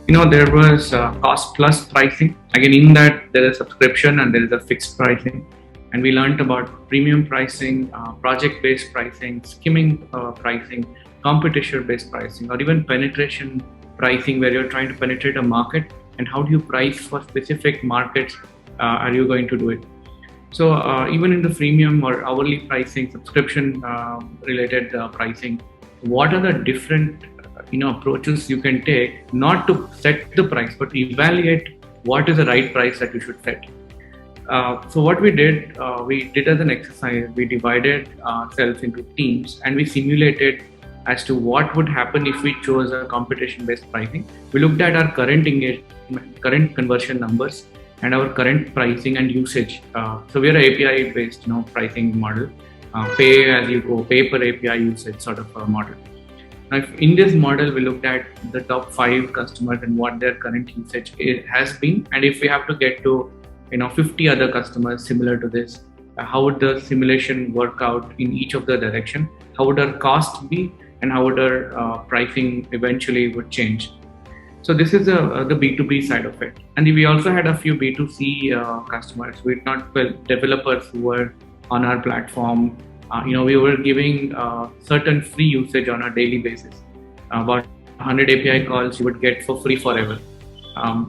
There was cost plus pricing. Again, in that there is subscription and there is a fixed pricing. And we learned about premium pricing, project-based pricing, skimming pricing, competition-based pricing, or even penetration pricing, where you're trying to penetrate a market and how do you price for specific markets are you going to do it. So even in the freemium or hourly pricing, subscription related pricing, what are the different approaches you can take, not to set the price but evaluate what is the right price that you should set. So what we did as an exercise, we divided ourselves into teams and we simulated as to what would happen if we chose a competition-based pricing. We looked at our current engagement, current conversion numbers, and our current pricing and usage. So we are an API-based, pricing model, pay as you go, pay per API usage sort of a model. Now, in this model, we looked at the top 5 customers and what their current usage has been, and if we have to get to 50 other customers similar to this, how would the simulation work out in each of the direction? How would our cost be, and how would our pricing eventually would change? So this is the B2B side of it. And we also had a few B2C customers. We not developers who were on our platform. We were giving certain free usage on a daily basis. About 100 API calls you would get for free forever.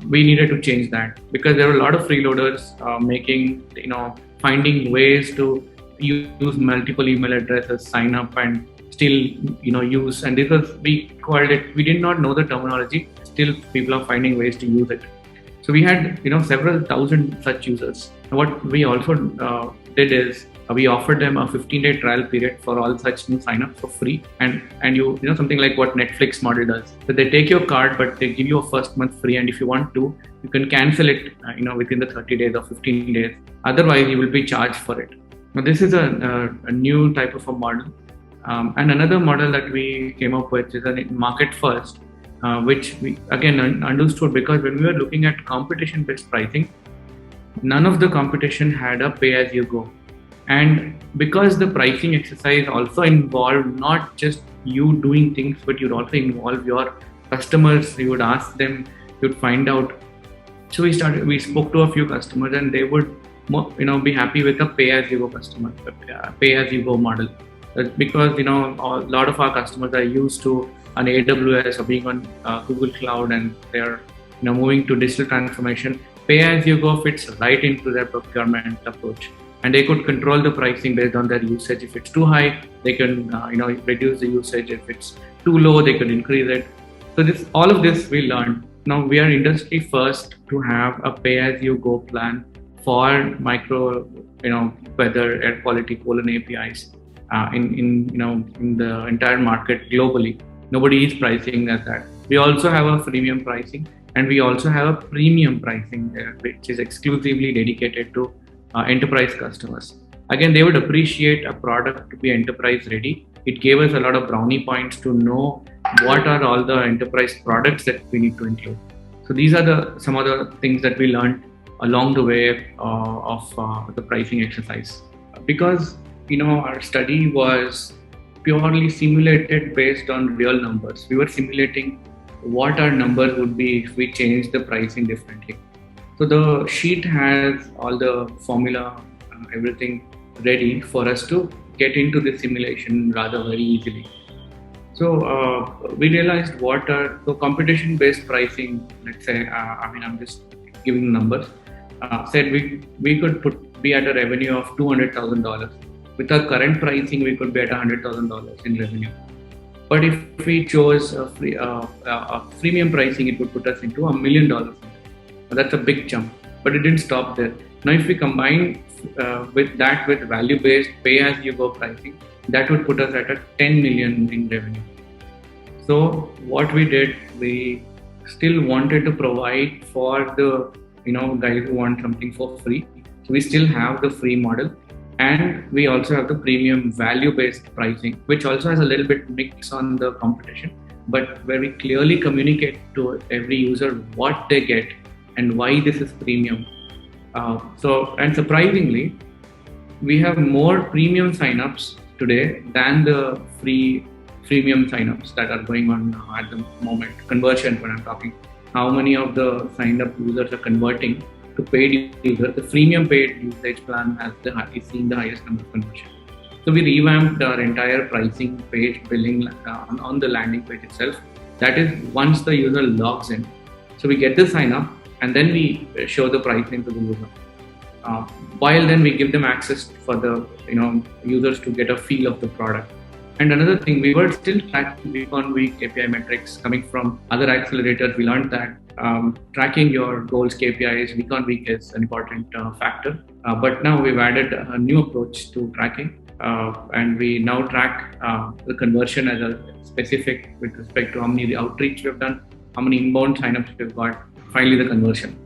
We needed to change that because there were a lot of freeloaders finding ways to use multiple email addresses, sign up, and still use. And this was, we called it, we did not know the terminology. Still, people are finding ways to use it. So we had several thousand such users. What we also did is we offered them a 15-day trial period for all such new signups for free, and you something like what Netflix model does. So they take your card, but they give you a first month free, and if you want to, you can cancel it within the 30 days or 15 days. Otherwise, you will be charged for it. Now this is a new type of a model, and another model that we came up with is a market first. Which we again understood because when we were looking at competition-based pricing, none of the competition had a pay-as-you-go. And because the pricing exercise also involved not just you doing things, but you'd also involve your customers. You would ask them, you'd find out. So we spoke to a few customers, and they would be happy with a pay-as-you-go pay-as-you-go model. Because a lot of our customers are used to on AWS or being on Google Cloud, and they're moving to digital transformation. Pay-as-you-go fits right into their procurement approach, and they could control the pricing based on their usage. If it's too high, they can reduce the usage. If it's too low, they could increase it. So all of this we learned. Now we are industry first to have a pay-as-you-go plan for micro, weather, air quality, colon APIs in the entire market globally. Nobody is pricing as that. We also have a freemium pricing, and we also have a premium pricing there, which is exclusively dedicated to enterprise customers. Again, they would appreciate a product to be enterprise ready. It gave us a lot of brownie points to know what are all the enterprise products that we need to include. So these are some of the things that we learned along the way of the pricing exercise. Because our study was purely simulated based on real numbers. We were simulating what our numbers would be if we changed the pricing differently. So the sheet has all the formula, everything ready for us to get into the simulation rather very easily. So we realized so competition-based pricing, let's say, I'm just giving numbers, said we could be at a revenue of $200,000. With our current pricing, we could be at $100,000 in revenue. But if we chose a freemium pricing, it would put us into $1 million. That's a big jump. But it didn't stop there. Now, if we combine with value-based pay-as-you-go pricing, that would put us at a 10 million in revenue. So what we did, we still wanted to provide for the guys who want something for free. So we still have the free model. And we also have the premium value-based pricing, which also has a little bit mix on the competition, but where we clearly communicate to every user what they get and why this is premium. And surprisingly, we have more premium signups today than the freemium signups that are going on at the moment. Conversion, when I'm talking. how many of the signed up users are converting to paid users. The freemium paid usage plan is seeing the highest number of conversion. So we revamped our entire pricing page, billing on the landing page itself. That is once the user logs in. So we get the sign up and then we show the pricing to the user. While then we give them access for the users to get a feel of the product. And another thing, we were still tracking week on week KPI metrics coming from other accelerators. We learned that tracking your goals KPIs week on week is an important factor. But now we've added a new approach to tracking, and we now track the conversion as a specific with respect to how many outreach we've done, how many inbound signups we've got, finally the conversion.